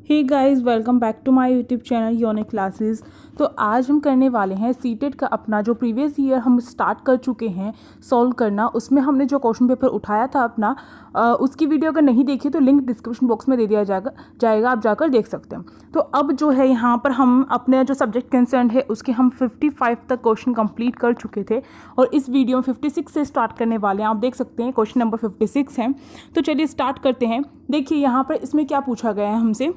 Hey guys, welcome back to my YouTube channel unique classes. तो आज हम करने वाले हैं सीटेट का अपना जो प्रीवियस ईयर हम स्टार्ट कर चुके हैं सॉल्व करना। उसमें हमने जो क्वेश्चन पेपर उठाया था अपना उसकी वीडियो अगर नहीं देखी तो लिंक डिस्क्रिप्शन बॉक्स में दे दिया जाएगा, आप जाकर देख सकते हैं। तो अब जो है यहाँ पर हम अपने जो सब्जेक्ट कंसर्न है उसके हम 55 तक क्वेश्चन कंप्लीट कर चुके थे और इस वीडियो में 56 से स्टार्ट करने वाले हैं। आप देख सकते हैं क्वेश्चन नंबर 56 है। तो चलिए स्टार्ट करते हैं। देखिए यहाँ पर इसमें क्या पूछा गया है हमसे।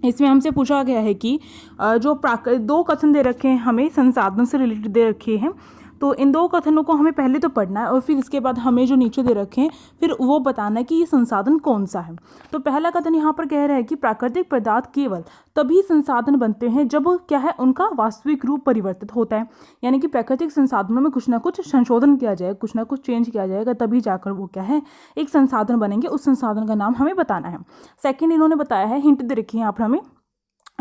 इसमें हमसे पूछा गया है कि जो दो कथन दे रखे हैं, हमें संसाधन से रिलेटेड दे रखे हैं। तो इन दो कथनों को हमें पहले तो पढ़ना है और फिर इसके बाद हमें जो नीचे दे रखे हैं फिर वो बताना है कि ये संसाधन कौन सा है। तो पहला कथन यहाँ पर कह रहा है कि प्राकृतिक पदार्थ केवल तभी संसाधन बनते हैं जब क्या है उनका वास्तविक रूप परिवर्तित होता है। यानी कि प्राकृतिक संसाधनों में कुछ ना कुछ संशोधन किया जाएगा, कुछ ना कुछ चेंज किया जाएगा, तभी जाकर वो क्या है एक संसाधन बनेंगे। उस संसाधन का नाम हमें बताना है। सेकेंड इन्होंने बताया है, हिंट दे रखी है यहाँ पर हमें।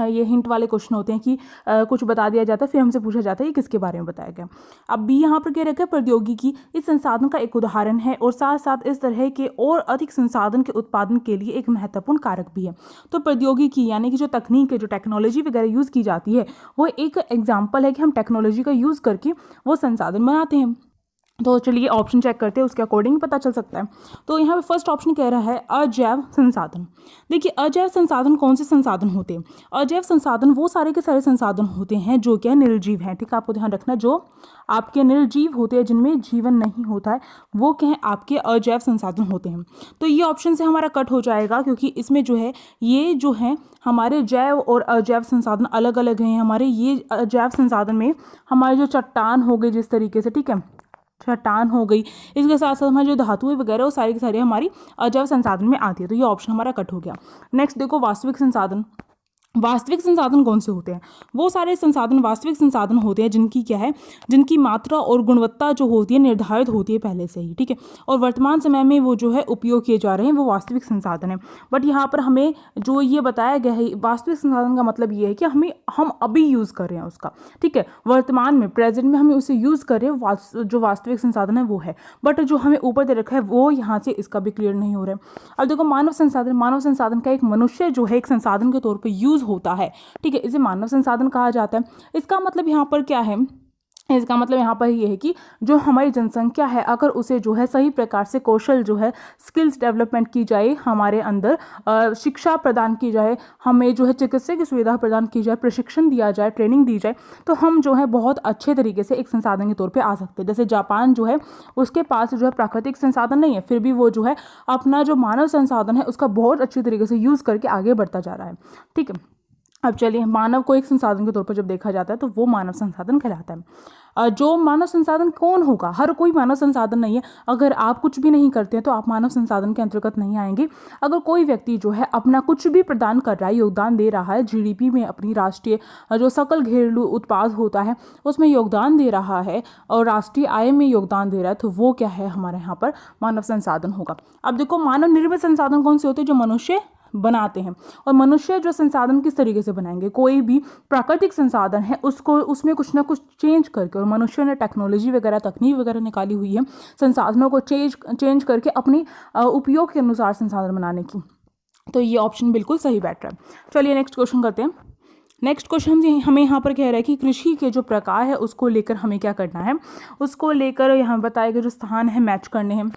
ये हिंट वाले क्वेश्चन होते हैं कि कुछ बता दिया जाता है फिर हमसे पूछा जाता है ये किसके बारे में बताया गया। अब भी यहाँ पर कह रखा है प्रौद्योगिकी इस संसाधन का एक उदाहरण है और साथ साथ इस तरह के और अधिक संसाधन के उत्पादन के लिए एक महत्वपूर्ण कारक भी है। तो प्रौद्योगिकी यानी कि जो तकनीक है, जो टेक्नोलॉजी वगैरह यूज़ की जाती है वो एक एग्जाम्पल है कि हम टेक्नोलॉजी का यूज़ करके वो संसाधन बनाते हैं। तो चलिए ऑप्शन चेक करते हैं, उसके अकॉर्डिंग पता चल सकता है। तो यहाँ पे फर्स्ट ऑप्शन कह रहा है अजैव संसाधन। देखिए अजैव संसाधन कौन से संसाधन होते हैं? अजैव संसाधन वो सारे के सारे संसाधन होते हैं जो क्या निर्जीव हैं। ठीक है, आपको ध्यान रखना, जो आपके निर्जीव होते हैं जिनमें जीवन नहीं होता है वो क्या है आपके अजैव संसाधन होते हैं। तो ये ऑप्शन से हमारा कट हो जाएगा क्योंकि इसमें जो है ये जो है हमारे जैव और अजैव संसाधन अलग अलग हैं। हमारे ये अजैव संसाधन में हमारे जो चट्टान हो गई जिस तरीके से, ठीक है, चट्टान हो गई, इसके साथ साथ हमारी जो धातुएं वगैरह वो सारी की सारी हमारी अजैव संसाधन में आती है। तो ये ऑप्शन हमारा कट हो गया। नेक्स्ट देखो वास्तविक संसाधन। वास्तविक संसाधन कौन से होते हैं? वो सारे संसाधन वास्तविक संसाधन होते हैं जिनकी क्या है, जिनकी मात्रा और गुणवत्ता जो होती है निर्धारित होती है पहले से ही, ठीक है, और वर्तमान समय में वो जो है उपयोग किए जा रहे हैं, वो वास्तविक संसाधन है। बट यहाँ पर हमें जो ये बताया गया है वास्तविक संसाधन का मतलब ये है कि हम अभी यूज़ कर रहे हैं उसका, ठीक है, वर्तमान में प्रेजेंट में हमें उसे यूज़ कर रहे हैं, जो वास्तविक संसाधन है वो है। बट जो हमें ऊपर दे रखा है वो यहाँ से इसका भी क्लियर नहीं हो रहा है। अब देखो मानव संसाधन। मानव संसाधन का एक मनुष्य जो है एक संसाधन के तौर पर यूज़ होता है, ठीक है, इसे मानव संसाधन कहा जाता है। इसका मतलब यहाँ पर क्या है? इसका मतलब यहाँ पर ये है कि जो हमारी जनसंख्या है अगर उसे जो है सही प्रकार से कौशल जो है स्किल्स डेवलपमेंट की जाए, हमारे अंदर शिक्षा प्रदान की जाए, हमें जो है चिकित्सा की सुविधा प्रदान की जाए, प्रशिक्षण दिया जाए, ट्रेनिंग दी जाए, तो हम जो है बहुत अच्छे तरीके से एक संसाधन के तौर पे आ सकते हैं। जैसे जापान जो है उसके पास जो है प्राकृतिक संसाधन नहीं है, फिर भी वो जो है अपना जो मानव संसाधन है उसका बहुत अच्छी तरीके से यूज़ करके आगे बढ़ता जा रहा है, ठीक है। अब चलिए मानव को एक संसाधन के तौर पर जब देखा जाता है तो वो मानव संसाधन कहलाता है। जो मानव संसाधन कौन होगा? हर कोई मानव संसाधन नहीं है। अगर आप कुछ भी नहीं करते हैं तो आप मानव संसाधन के अंतर्गत नहीं आएंगे। अगर कोई व्यक्ति जो है अपना कुछ भी प्रदान कर रहा है, योगदान दे रहा है, जीडीपी में अपनी राष्ट्रीय जो सकल घरेलू उत्पाद होता है उसमें योगदान दे रहा है और राष्ट्रीय आय में योगदान दे रहा है, तो वो क्या है हमारे यहाँ पर मानव संसाधन होगा। अब देखो मानव निर्मित संसाधन कौन से होते हैं? जो मनुष्य बनाते हैं। और मनुष्य जो संसाधन किस तरीके से बनाएंगे? कोई भी प्राकृतिक संसाधन है उसको उसमें कुछ ना कुछ चेंज करके, और मनुष्य ने टेक्नोलॉजी वगैरह तकनीक वगैरह निकाली हुई है संसाधनों को चेंज करके अपने उपयोग के अनुसार संसाधन बनाने की। तो ये ऑप्शन बिल्कुल सही बैठ रहा है। चलिए नेक्स्ट क्वेश्चन करते हैं। नेक्स्ट क्वेश्चन हमें यहाँ पर कह रहा है कि कृषि के जो प्रकार है उसको लेकर हमें क्या करना है, उसको लेकर यहाँ बताए गए जो स्थान है मैच करने हैं।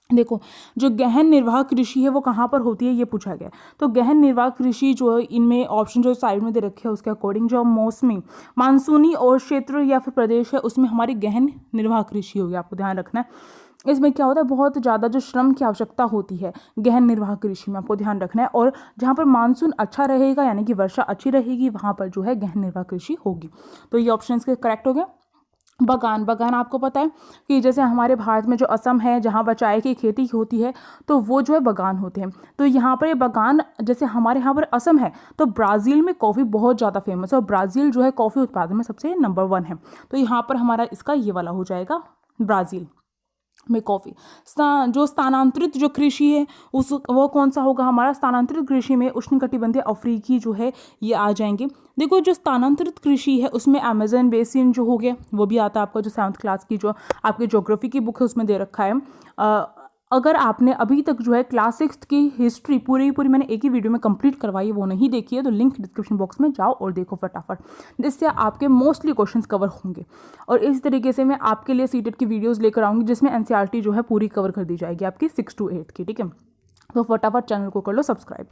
देखो जो गहन निर्वाह कृषि है वो कहाँ पर होती है ये पूछा गया। तो गहन निर्वाह कृषि जो इनमें ऑप्शन जो साइड में दे रखे हैं उसके अकॉर्डिंग जो मौसमी मानसूनी और क्षेत्र या फिर प्रदेश है उसमें हमारी गहन निर्वाह कृषि होगी। आपको ध्यान रखना है इसमें क्या होता है, बहुत ज़्यादा जो श्रम की आवश्यकता होती है गहन निर्वाह कृषि में, आपको ध्यान रखना है। और जहाँ पर मानसून अच्छा रहेगा यानी कि वर्षा अच्छी रहेगी वहाँ पर जो है गहन निर्वाह कृषि होगी। तो ये ऑप्शन इसके करेक्ट हो गया। बागान। बागान आपको पता है कि जैसे हमारे भारत में जो असम है जहाँ चाय की खेती होती है तो वो जो है बागान होते हैं। तो यहाँ पर ये बागान, जैसे हमारे यहाँ पर असम है तो ब्राज़ील में कॉफ़ी बहुत ज़्यादा फेमस है और ब्राज़ील जो है कॉफ़ी उत्पादन में सबसे नंबर 1 है। तो यहाँ पर हमारा इसका ये वाला हो जाएगा ब्राज़ील में कॉफ़ी। जो स्थानांतरित जो कृषि है वो कौन सा होगा हमारा? स्थानांतरित कृषि में उष्णकटिबंधीय अफ्रीकी जो है ये आ जाएंगे। देखो जो स्थानांतरित कृषि है उसमें अमेजन बेसिन जो हो गया वो भी आता है आपका, जो 7th क्लास की जो आपकी ज्योग्राफी की बुक है उसमें दे रखा है। अगर आपने अभी तक जो है क्लास 6 की हिस्ट्री पूरी मैंने एक ही वीडियो में कंप्लीट करवाई है, वो नहीं देखी है, तो लिंक डिस्क्रिप्शन बॉक्स में जाओ और देखो फटाफट, जिससे आपके मोस्टली क्वेश्चंस कवर होंगे। और इस तरीके से मैं आपके लिए सीटेट की वीडियोस लेकर आऊँगी जिसमें एनसीईआरटी जो है पूरी कवर कर दी जाएगी आपकी 6 to 8 की, ठीक है। तो फटाफट चैनल को कर लो सब्सक्राइब।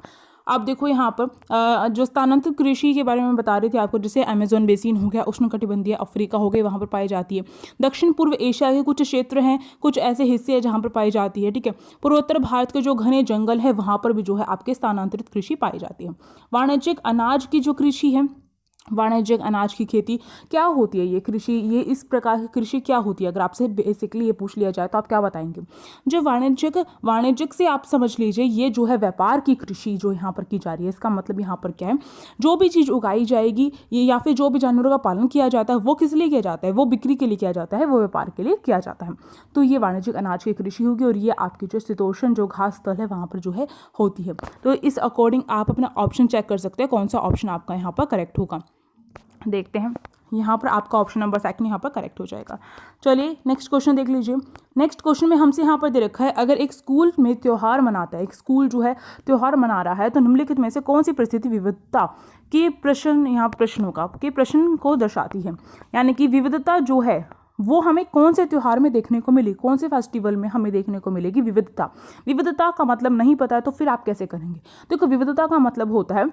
आप देखो यहाँ पर जो स्थानांतरित कृषि के बारे में बता रही थी आपको, जैसे अमेजोन बेसिन हो गया, उष्णकटिबंधीय अफ्रीका हो गई, वहाँ पर पाई जाती है। दक्षिण पूर्व एशिया के कुछ क्षेत्र हैं, कुछ ऐसे हिस्से हैं जहाँ पर पाई जाती है, ठीक है। पूर्वोत्तर भारत के जो घने जंगल है वहाँ पर भी जो है आपके स्थानांतरित कृषि पाई जाती है। वाणिज्यिक अनाज की जो कृषि है, वाणिज्यिक अनाज की खेती क्या होती है, ये कृषि, ये इस प्रकार की कृषि क्या होती है, अगर आपसे बेसिकली ये पूछ लिया जाए तो आप क्या बताएंगे। जो वाणिज्यिक से आप समझ लीजिए ये जो है व्यापार की कृषि जो यहाँ पर की जा रही है। इसका मतलब यहाँ पर क्या है, जो भी चीज़ उगाई जाएगी ये या फिर जो भी जानवरों का पालन किया जाता है वो किस लिए किया जाता है, वो बिक्री के लिए किया जाता है, वो व्यापार के लिए किया जाता है। तो ये वाणिज्यिक अनाज की कृषि होगी और ये आपकी जो शीतोष्ण जो घास स्थल है वहाँ पर जो है होती है। तो इस अकॉर्डिंग आप अपना ऑप्शन चेक कर सकते हैं कौन सा ऑप्शन आपका यहाँ पर करेक्ट होगा। देखते हैं, यहाँ पर आपका ऑप्शन नंबर 2 यहाँ पर करेक्ट हो जाएगा। चलिए नेक्स्ट क्वेश्चन देख लीजिए। नेक्स्ट क्वेश्चन में हमसे यहाँ पर दे रखा है, अगर एक स्कूल में त्यौहार मनाता है, एक स्कूल जो है त्यौहार मना रहा है, तो निम्नलिखित में से कौन सी परिस्थिति विविधता के प्रश्न, यहाँ प्रश्न होगा, के प्रश्न को दर्शाती है। यानी कि विविधता जो है वो हमें कौन से त्यौहार में देखने को मिली, कौन से फेस्टिवल में हमें देखने को मिलेगी विविधता का मतलब नहीं पता है तो फिर आप कैसे करेंगे। देखो विविधता का मतलब होता है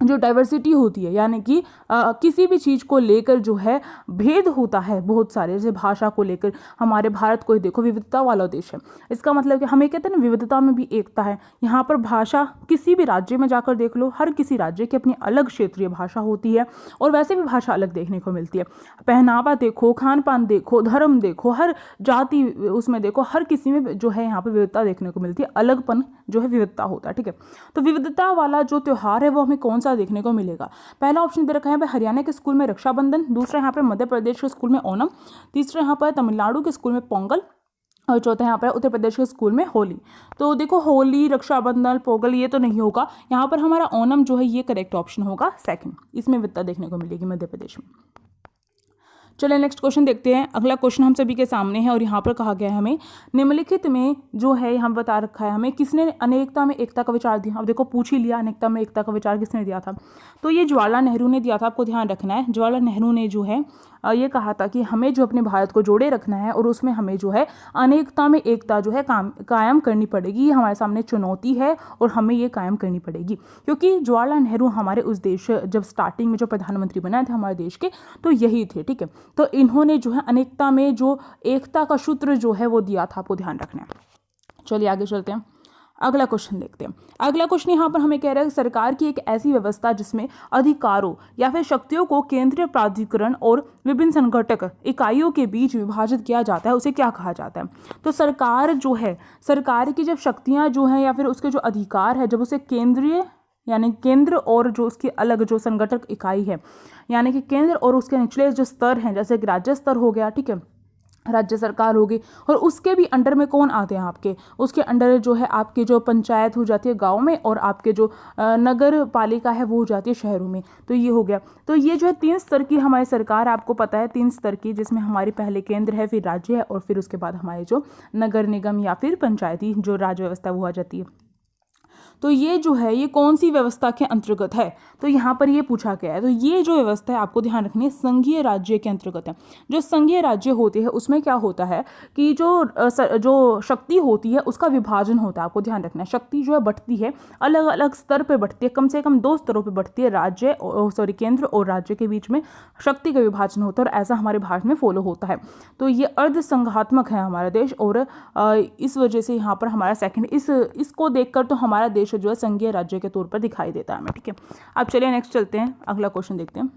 जो डाइवर्सिटी होती है, यानी कि किसी भी चीज़ को लेकर जो है भेद होता है बहुत सारे, जैसे भाषा को लेकर हमारे भारत को ही देखो विविधता वाला देश है। इसका मतलब कि हमें कहते हैं ना विविधता में भी एकता है। यहाँ पर भाषा किसी भी राज्य में जाकर देख लो, हर किसी राज्य की अपनी अलग क्षेत्रीय भाषा होती है और वैसे भी भाषा अलग देखने को मिलती है। पहनावा देखो, खान पान देखो, धर्म देखो, हर जाति उसमें देखो, हर किसी में जो है यहाँ पर विविधता देखने को मिलती है, अलगपन जो है विविधता होता है, ठीक है। तो विविधता वाला जो त्यौहार है वो हमें कौन सा देखने को मिलेगा। पहला ऑप्शन दे रखा है हरियाणा के स्कूल में रक्षाबंधन, दूसरा यहाँ पर मध्य प्रदेश के स्कूल में ओणम, तीसरा यहाँ पर तमिलनाडु के स्कूल में पोंगल और चौथा यहाँ पर उत्तर प्रदेश के स्कूल में होली। तो देखो होली, रक्षाबंधन, पोंगल ये तो नहीं होगा, यहाँ पर हमारा ओणम जो है ये करेक्ट ऑप्शन होगा 2, इसमें विविधता देखने को मिलेगी मध्य प्रदेश में। चलिए नेक्स्ट क्वेश्चन देखते हैं। अगला क्वेश्चन हम सभी के सामने है और यहाँ पर कहा गया है हमें निम्नलिखित में जो है यहाँ बता रखा है हमें किसने अनेकता में एकता का विचार दिया। अब देखो पूछ ही लिया, अनेकता में एकता का विचार किसने दिया था, तो ये जवाहरलाल नेहरू ने दिया था। आपको ध्यान रखना है जवाहरलाल नेहरू ने जो है ये कहा था कि हमें जो अपने भारत को जोड़े रखना है और उसमें हमें जो है अनेकता में एकता जो है कायम करनी पड़ेगी। ये हमारे सामने चुनौती है और हमें ये कायम करनी पड़ेगी, क्योंकि जवाहरलाल नेहरू हमारे उस देश जब स्टार्टिंग में जो प्रधानमंत्री बनाए थे हमारे देश के, तो यही थे, ठीक है। तो इन्होंने जो है अनेकता में जो एकता का सूत्र जो है वो दिया था, आपको ध्यान रखना है। चलिए आगे चलते हैं, अगला क्वेश्चन देखते हैं। अगला क्वेश्चन यहाँ पर हमें कह रहा है सरकार की एक ऐसी व्यवस्था जिसमें अधिकारों या फिर शक्तियों को केंद्रीय प्राधिकरण और विभिन्न संगठक इकाइयों के बीच विभाजित किया जाता है, उसे क्या कहा जाता है। तो सरकार जो है, सरकार की जब शक्तियाँ जो हैं या फिर उसके जो अधिकार है, जब उसे केंद्रीय यानी केंद्र और जो उसकी अलग जो संगठक इकाई है, यानी कि केंद्र और उसके निचले जो स्तर हैं, जैसे कि राज्य स्तर हो गया, ठीक है, राज्य सरकार होगी, और उसके भी अंडर में कौन आते हैं आपके, उसके अंडर जो है आपके जो पंचायत हो जाती है गांव में और आपके जो नगर पालिका है वो हो जाती है शहरों में। तो ये हो गया। तो ये जो है 3 स्तर की हमारी सरकार, आपको पता है 3 स्तर की, जिसमें हमारी पहले केंद्र है, फिर राज्य है और फिर उसके बाद हमारे जो नगर निगम या फिर पंचायती जो राज्य व्यवस्था वो आ जाती है। तो ये जो है ये कौन सी व्यवस्था के अंतर्गत है, तो यहाँ पर ये पूछा गया है। तो ये जो व्यवस्था है आपको ध्यान रखनी है संघीय राज्य के अंतर्गत है। जो संघीय राज्य होते हैं उसमें क्या होता है कि जो शक्ति होती है उसका विभाजन होता है, आपको ध्यान रखना है। शक्ति जो है बढ़ती है, अलग अलग स्तर पर बढ़ती है, कम से कम 2 स्तरों पर बढ़ती है, केंद्र और राज्य के बीच में शक्ति का विभाजन होता है और ऐसा हमारे भारत में फॉलो होता है। तो ये अर्ध संघात्मक है हमारा देश और इस वजह से यहाँ पर हमारा सेकंड इसको देखकर तो हमारा देश जो है संघीय राज्य के तौर पर दिखाई देता है हमें, ठीक है। अब चलिए नेक्स्ट चलते हैं, अगला क्वेश्चन देखते हैं।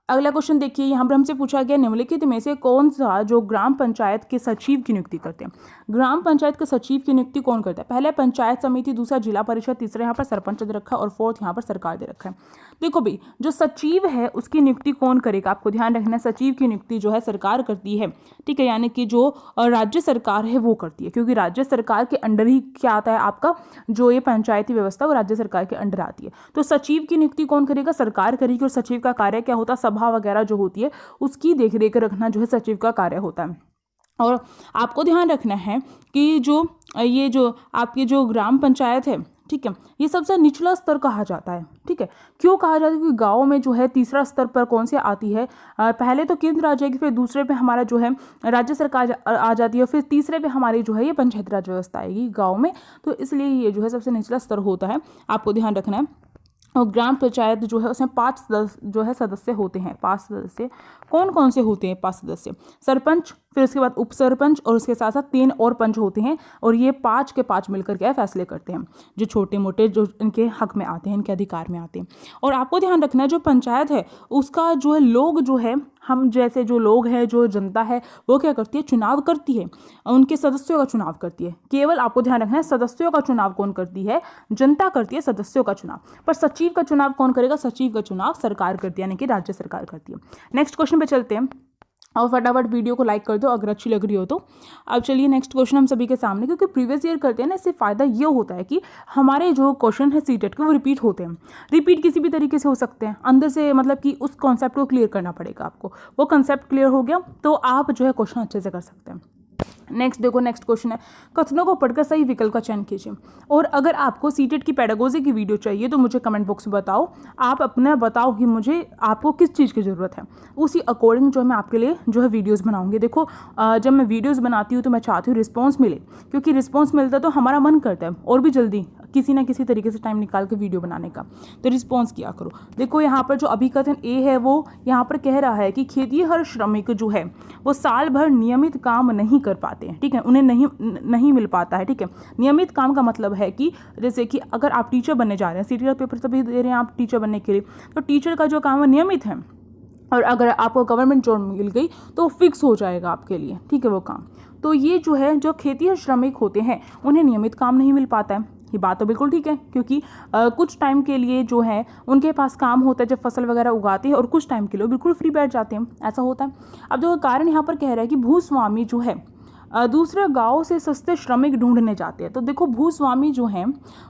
अगला क्वेश्चन देखिए, यहाँ पर हमसे पूछा गया निम्नलिखित में से कौन सा जो ग्राम पंचायत के सचिव की नियुक्ति करते हैं। ग्राम पंचायत के सचिव की नियुक्ति कौन करता है। पहले पंचायत समिति, दूसरा जिला परिषद, तीसरा यहाँ पर सरपंच दे रखा है और 4th यहाँ पर सरकार दे रखा है। देखो भाई जो सचिव है उसकी नियुक्ति कौन करेगा, आपको ध्यान रखना है। सचिव की नियुक्ति जो है सरकार करती है, ठीक है, यानी कि जो राज्य सरकार है वो करती है, क्योंकि राज्य सरकार के अंडर ही क्या आता है आपका जो ये पंचायती व्यवस्था वो राज्य सरकार के अंडर आती है। तो सचिव की नियुक्ति कौन करेगा, सरकार करेगी। और सचिव का कार्य क्या होता है, सभा वगैरह जो होती है उसकी देख रेख रखना जो है सचिव का कार्य होता है। और आपको ध्यान रखना है कि ये जो आपकी जो ग्राम पंचायत है, ठीक है, ये सबसे निचला स्तर कहा जाता है। ठीक है, क्यों कहा जाता है? क्योंकि गाँव में जो है तीसरा स्तर पर कौन सी आती है, पहले तो केंद्र आ जाएगी, फिर दूसरे पे हमारा जो है राज्य सरकार आ जाती है, फिर तीसरे पे हमारी जो है ये पंचायत राज व्यवस्था आएगी गाँव में। तो इसलिए ये जो है सबसे निचला स्तर होता है, आपको ध्यान रखना है। और ग्राम पंचायत जो है उसमें 5 जो है सदस्य होते हैं। 5 सदस्य कौन कौन से होते हैं? 5 सदस्य, सरपंच, फिर उसके बाद उप सरपंच, और उसके साथ साथ 3 और पंच होते हैं। और ये 5 के 5 मिलकर के फैसले करते हैं, जो छोटे मोटे जो इनके हक में आते हैं, इनके अधिकार में आते हैं। और आपको ध्यान रखना है जो पंचायत है उसका जो है लोग जो है, हम जैसे जो लोग हैं, जो जनता है, वो क्या करती है? चुनाव करती है, उनके सदस्यों का चुनाव करती है। केवल आपको ध्यान रखना है सदस्यों का चुनाव कौन करती है? जनता करती है सदस्यों का चुनाव। पर सचिव का चुनाव कौन करेगा? सचिव का चुनाव सरकार करती है, यानी कि राज्य सरकार करती है। नेक्स्ट क्वेश्चन पे चलते हैं, और फटाफट वीडियो को लाइक कर दो अगर अच्छी लग रही हो तो। अब चलिए नेक्स्ट क्वेश्चन हम सभी के सामने, क्योंकि प्रीवियस ईयर करते हैं ना, इससे फ़ायदा ये होता है कि हमारे जो क्वेश्चन है सीटेट के वो रिपीट होते हैं। रिपीट किसी भी तरीके से हो सकते हैं, अंदर से मतलब कि उस कॉन्सेप्ट को क्लियर करना पड़ेगा आपको। वो कॉन्सेप्ट क्लियर हो गया तो आप जो है क्वेश्चन अच्छे से कर सकते हैं। नेक्स्ट देखो, नेक्स्ट क्वेश्चन है, कथनों को पढ़कर सही विकल्प का चयन कीजिए। और अगर आपको सीटेट की पेडागोजी की वीडियो चाहिए तो मुझे कमेंट बॉक्स में बताओ, आप अपना बताओ कि मुझे आपको किस चीज़ की ज़रूरत है, उसी अकॉर्डिंग जो मैं आपके लिए जो है वीडियोस बनाऊंगी। देखो जब मैं वीडियोस बनाती हूँ तो मैं चाहती हूँ रिस्पॉन्स मिले, क्योंकि रिस्पॉन्स मिलता है तो हमारा मन करता है और भी जल्दी किसी ना किसी तरीके से टाइम निकाल के वीडियो बनाने का। तो रिस्पॉन्स किया करो। देखो यहाँ पर जो अभिकथन ए है वो यहाँ पर कह रहा है कि खेतिहर श्रमिक जो है वो साल भर नियमित काम नहीं कर पाते हैं। ठीक है, उन्हें नहीं मिल पाता है। ठीक है, नियमित काम का मतलब है कि जैसे कि अगर आप टीचर बनने जा रहे हैं, सीटी का पेपर तभी दे रहे हैं आप टीचर बनने के लिए, तो टीचर का जो काम है नियमित है। और अगर आपको गवर्नमेंट जॉब मिल गई तो फिक्स हो जाएगा आपके लिए, ठीक है, वो काम। तो ये जो है जो खेतिहर श्रमिक होते हैं उन्हें नियमित काम नहीं मिल पाता है। ये बात तो बिल्कुल ठीक है, क्योंकि कुछ टाइम के लिए जो है उनके पास काम होता है जब फसल वगैरह उगाते हैं, और कुछ टाइम के लिए बिल्कुल फ्री बैठ जाते हैं, ऐसा होता है। अब जो कारण यहाँ पर कह रहा है कि भूस्वामी जो है दूसरे गांव से सस्ते श्रमिक ढूंढने जाते हैं। तो देखो भूस्वामी जो हैं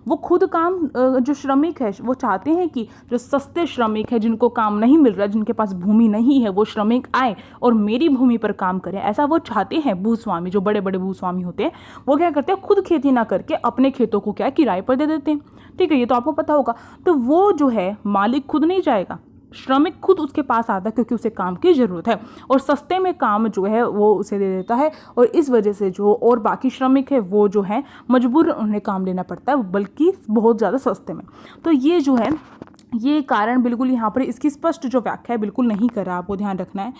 वो खुद काम जो श्रमिक है वो चाहते हैं कि जो सस्ते श्रमिक है जिनको काम नहीं मिल रहा, जिनके पास भूमि नहीं है, वो श्रमिक आए और मेरी भूमि पर काम करें, ऐसा वो चाहते हैं। भूस्वामी जो बड़े बड़े भूस्वामी होते हैं वो क्या करते हैं, खुद खेती ना करके अपने खेतों को क्या किराए पर दे देते हैं। ठीक है, ये तो आपको पता होगा। तो वो जो है मालिक खुद नहीं जाएगा, श्रमिक खुद उसके पास आता है, क्योंकि उसे काम की ज़रूरत है और सस्ते में काम जो है वो उसे दे देता है। और इस वजह से जो और बाकी श्रमिक है वो जो है मजबूर उन्हें काम लेना पड़ता है, बल्कि बहुत ज़्यादा सस्ते में। तो ये जो है ये कारण बिल्कुल यहाँ पर इसकी स्पष्ट जो व्याख्या है बिल्कुल नहीं कर रहा, आपको ध्यान रखना है।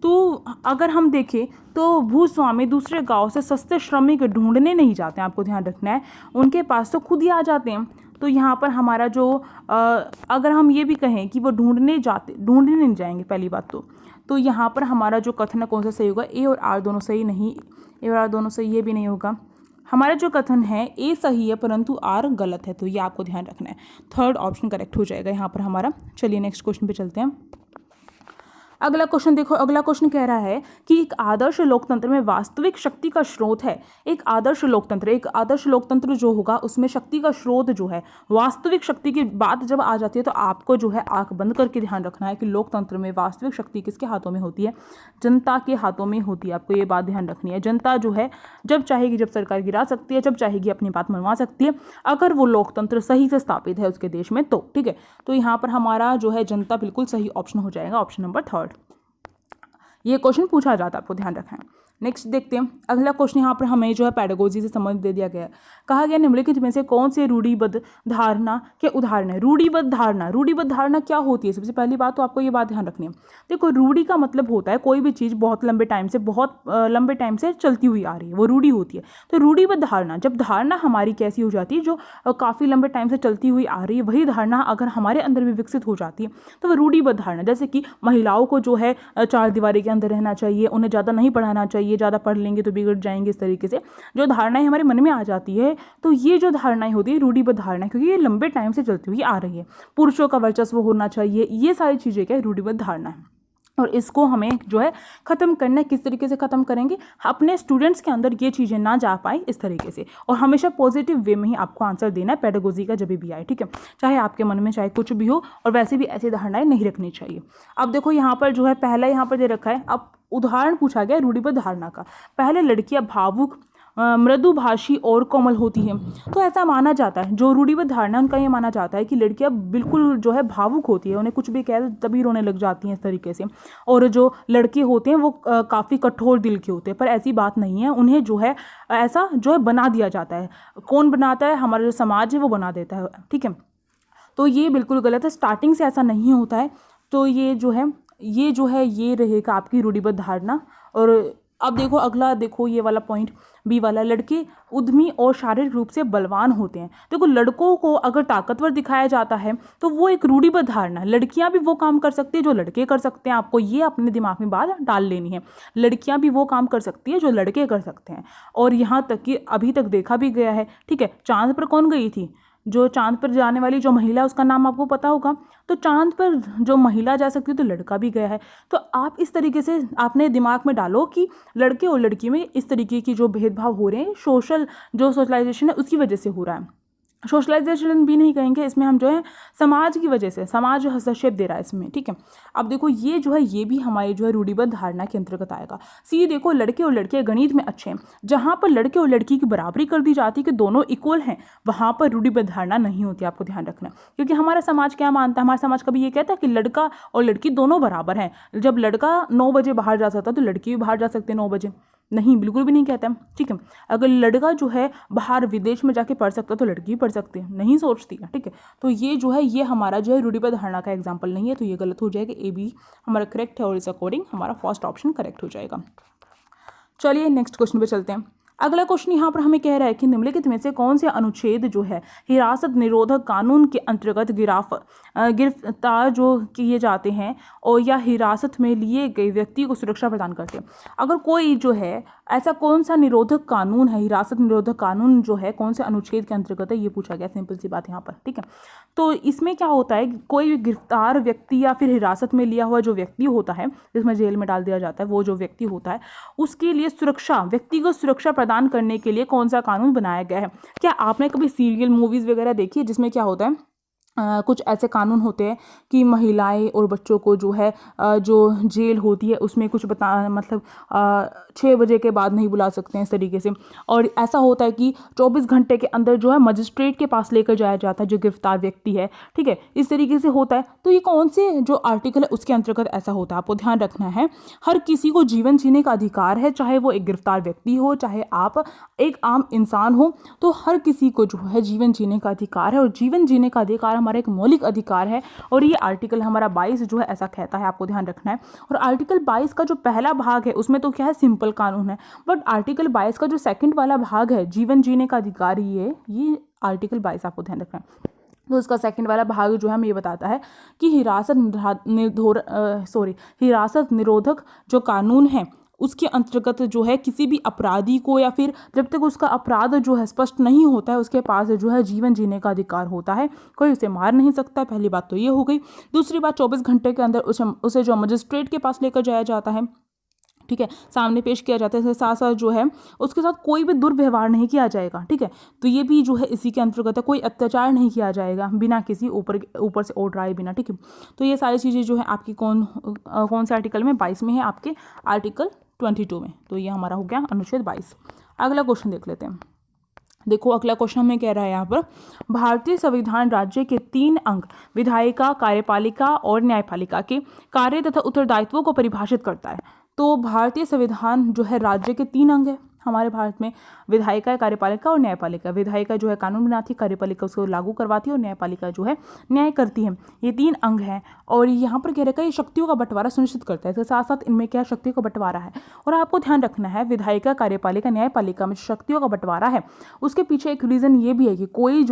तो अगर हम देखें तो भूस्वामी दूसरे गांव से सस्ते श्रमिक ढूंढने नहीं जाते हैं, आपको ध्यान रखना है, उनके पास तो खुद ही आ जाते हैं। तो यहाँ पर हमारा जो अगर हम ये भी कहें कि वो ढूंढने नहीं जाएंगे, पहली बात तो यहाँ पर हमारा जो कथन है कौन सा सही होगा? ए और आर दोनों सही नहीं, ए और आर दोनों सही, ये भी नहीं होगा। हमारा जो कथन है ए सही है परंतु आर गलत है, तो ये आपको ध्यान रखना है। थर्ड ऑप्शन करेक्ट हो जाएगा यहाँ पर हमारा। चलिए नेक्स्ट क्वेश्चन पे चलते हैं। अगला क्वेश्चन देखो, अगला क्वेश्चन कह रहा है कि एक आदर्श लोकतंत्र में वास्तविक शक्ति का स्रोत है। एक आदर्श लोकतंत्र जो होगा उसमें शक्ति का स्रोत जो है, वास्तविक शक्ति की बात जब आ जाती है तो आपको जो है आंख बंद करके ध्यान रखना है कि लोकतंत्र में वास्तविक शक्ति किसके हाथों में होती है? जनता के हाथों में होती है। आपको ये बात ध्यान रखनी है। जनता जो है जब चाहेगी जब सरकार गिरा सकती है, जब चाहेगी अपनी बात मनवा सकती है, अगर वो लोकतंत्र सही से स्थापित है उसके देश में तो। ठीक है, तो यहाँ पर हमारा जो है जनता बिल्कुल सही ऑप्शन हो जाएगा, ऑप्शन नंबर 3। ये क्वेश्चन पूछा जाता है, आपको ध्यान रखना है। नेक्स्ट देखते हैं अगला क्वेश्चन। यहाँ पर हमें जो है पेडागोजी से संबंध दे दिया गया है। कहा गया निम्नलिखित में से कौन से रूढ़िबद्ध धारणा के उदाहरण है? रूढ़िबद्ध धारणा क्या होती है? सबसे पहली बात तो आपको ये बात ध्यान रखनी है। देखो रूढ़ी का मतलब होता है कोई भी चीज़ बहुत लंबे टाइम से चलती हुई आ रही है, वो रूढ़ी होती है। तो रूढ़िबद्ध धारणा, जब धारणा हमारी कैसी हो जाती है, जो काफ़ी लंबे टाइम से चलती हुई आ रही है, वही धारणा अगर हमारे अंदर भी विकसित हो जाती है तो वह रूढ़िबद्ध धारणा। जैसे कि महिलाओं को जो है 4 दीवारी के अंदर रहना चाहिए, उन्हें ज़्यादा नहीं पढ़ाना चाहिए, ज़्यादा पढ़ लेंगे तो बिगड़ जाएंगे, इस तरीके से जो धारणाएं हमारे मन में आ जाती है, तो ये जो धारणाएं होती है रूढ़िबद्ध धारणा, क्योंकि ये लंबे टाइम से चलती हुई आ रही है। पुरुषों का वर्चस्व होना चाहिए, ये सारी चीज़ें क्या रूढ़िबद्ध धारणा है। और इसको हमें जो है ख़त्म करना है। किस तरीके से ख़त्म करेंगे, अपने स्टूडेंट्स के अंदर ये चीज़ें ना जा पाए इस तरीके से, और हमेशा पॉजिटिव वे में ही आपको आंसर देना है पेडागोजी का जब भी आए, ठीक है, चाहे आपके मन में चाहे कुछ भी हो, और वैसे भी ऐसी धारणाएं नहीं रखनी चाहिए। अब देखो यहाँ पर जो है पहला यहाँ पर दे रखा है, अब उदाहरण पूछा गया रूढ़िबद्ध धारणा का। पहले लड़कियां भावुक, मृदुभाषी और कोमल होती हैं। तो ऐसा माना जाता है, जो रूढ़िबद्ध धारणा उनका ये माना जाता है कि लड़कियां बिल्कुल जो है भावुक होती है, उन्हें कुछ भी कह तभी रोने लग जाती हैं इस तरीके से, और जो लड़के होते हैं वो काफ़ी कठोर दिल के होते हैं। पर ऐसी बात नहीं है, उन्हें जो है ऐसा जो है बना दिया जाता है। कौन बनाता है, हमारा जो समाज है वो बना देता है, ठीक है। तो ये बिल्कुल गलत है, स्टार्टिंग से ऐसा नहीं होता है। तो ये जो है ये रहेगा आपकी रूढ़िबद्ध धारणा। और अब देखो अगला, देखो ये वाला पॉइंट बी वाला, लड़के उद्यमी और शारीरिक रूप से बलवान होते हैं। देखो लड़कों को अगर ताकतवर दिखाया जाता है तो वो एक रूढ़िबद्ध धारणा है। लड़कियां भी वो काम कर सकती है जो लड़के कर सकते हैं, आपको ये अपने दिमाग में बात डाल लेनी है। लड़कियां भी वो काम कर सकती है जो लड़के कर सकते हैं। और यहाँ तक कि अभी तक देखा भी गया है, ठीक है, चांद पर कौन गई थी, जो चांद पर जाने वाली जो महिला, उसका नाम आपको पता होगा। तो चांद पर जो महिला जा सकती है तो लड़का भी गया है। तो आप इस तरीके से अपने दिमाग में डालो कि लड़के और लड़की में इस तरीके की जो भेदभाव हो रहे हैं, जो सोशलाइजेशन है उसकी वजह से हो रहा है। सोशलाइजेशन भी नहीं कहेंगे इसमें, हम जो है समाज की वजह से, समाज जो हस्तक्षेप दे रहा है इसमें, ठीक है। अब देखो ये जो है ये भी हमारी जो है रूढ़िबद्ध धारणा के अंतर्गत आएगा। सी देखो, लड़के और लड़कियां गणित में अच्छे हैं। जहां पर लड़के और लड़की की बराबरी कर दी जाती है कि दोनों इक्वल हैं, वहां पर रूढ़िबद्ध धारणा नहीं होती, आपको ध्यान रखना। क्योंकि हमारा समाज क्या मानता है, हमारा समाज कभी ये कहता है कि लड़का और लड़की दोनों बराबर हैं। जब लड़का 9 बजे बाहर जा सकता है तो लड़की भी बाहर जा सकती है 9 बजे, नहीं, बिल्कुल भी नहीं कहता, ठीक है। अगर लड़का जो है बाहर विदेश में जाके पढ़ सकता है तो लड़की भी पढ़ सकती है, नहीं सोचती है, ठीक है। तो ये जो है ये हमारा जो है रूढ़िबद्ध धारणा का एग्जाम्पल नहीं है, तो ये गलत हो जाएगा। ए बी हमारा करेक्ट है और इस अकॉर्डिंग हमारा फर्स्ट ऑप्शन करेक्ट हो जाएगा। चलिए नेक्स्ट क्वेश्चन पे चलते हैं। अगला क्वेश्चन यहाँ पर हमें कह रहा है कि निम्नलिखित में से कौन से अनुच्छेद जो है हिरासत निरोधक कानून के अंतर्गत गिरफ्तार जो किए जाते हैं और या हिरासत में लिए गए व्यक्ति को सुरक्षा प्रदान करते हैं। अगर कोई जो है ऐसा कौन सा निरोधक कानून है, हिरासत निरोधक कानून जो है कौन से अनुच्छेद के अंतर्गत है, ये पूछा गया, सिंपल सी बात यहाँ पर, ठीक है। तो इसमें क्या होता है, कोई गिरफ्तार व्यक्ति या फिर हिरासत में लिया हुआ जो व्यक्ति होता है, जिसमें जेल में डाल दिया जाता है, वो जो व्यक्ति होता है उसके लिए सुरक्षा, व्यक्तिगत सुरक्षा प्रदान करने के लिए कौन सा कानून बनाया गया है। क्या आपने कभी सीरियल मूवीज वगैरह देखी है जिसमें क्या होता है, कुछ ऐसे कानून होते हैं कि महिलाएं और बच्चों को जो है जो जेल होती है उसमें कुछ मतलब 6 बजे के बाद नहीं बुला सकते हैं इस तरीके से। और ऐसा होता है कि 24 घंटे के अंदर जो है मजिस्ट्रेट के पास लेकर जाया जाता है जो गिरफ्तार व्यक्ति है, ठीक है, इस तरीके से होता है। तो ये कौन से जो आर्टिकल है उसके अंतर्गत ऐसा होता है, आपको ध्यान रखना है। हर किसी को जीवन जीने का अधिकार है, चाहे वो एक गिरफ्तार व्यक्ति हो चाहे आप एक आम इंसान हो, तो हर किसी को जो है जीवन जीने का अधिकार है। और जीवन जीने का अधिकार हमारा एक मौलिक अधिकार है, और ये आर्टिकल हमारा 22 जो है ऐसा कहता है, आपको ध्यान रखना है। और आर्टिकल 22 का जो पहला भाग है उसमें तो क्या है, सिंपल कानून है, बट आर्टिकल 22 का जो सेकंड वाला भाग है जीवन जीने का अधिकार, ये आर्टिकल 22 आपको ध्यान रखना है। तो इसका सेकंड वाला भाग जो है हमें ये बताता है कि हिरासत निरोधक जो कानून है उसके अंतर्गत जो है किसी भी अपराधी को, या फिर जब तक उसका अपराध जो है स्पष्ट नहीं होता है, उसके पास जो है जीवन जीने का अधिकार होता है, कोई उसे मार नहीं सकता है। पहली बात तो ये हो गई। दूसरी बात, 24 घंटे के अंदर उसे जो मजिस्ट्रेट के पास लेकर जाया जाता है, ठीक है, सामने पेश किया जाता है, इसके साथ साथ जो है उसके साथ कोई भी दुर्व्यवहार नहीं किया जाएगा, ठीक है। तो ये भी जो है इसी के अंतर्गत है, कोई अत्याचार नहीं किया जाएगा बिना किसी ऊपर से ऑर्डर आए बिना, ठीक है। तो ये सारी चीज़ें जो है आपकी कौन से आर्टिकल में, 22 में है, आपके आर्टिकल 22 में। तो ये हमारा हो गया अनुच्छेद 22। अगला क्वेश्चन देख लेते हैं। देखो अगला क्वेश्चन हमें कह रहा है यहाँ पर, भारतीय संविधान राज्य के 3 अंग विधायिका, कार्यपालिका और न्यायपालिका के कार्य तथा उत्तरदायित्वों को परिभाषित करता है। तो भारतीय संविधान जो है राज्य के 3 अंग है हमारे भारत में, विधायिका, कार्यपालिका और न्यायपालिका। विधायिका जो है कानून बनाती है, कार्यपालिका उसको लागू करवाती है, और न्यायपालिका जो है न्याय करती है। ये 3 अंग हैं, और यहाँ पर कह रखा है ये शक्तियों का बंटवारा सुनिश्चित करता है। इसके साथ साथ इनमें क्या शक्तियों का बंटवारा है, और आपको ध्यान रखना है विधायिका, कार्यपालिका, न्यायपालिका में शक्तियों का बंटवारा है उसके पीछे एक रीज़न ये भी है कि कोई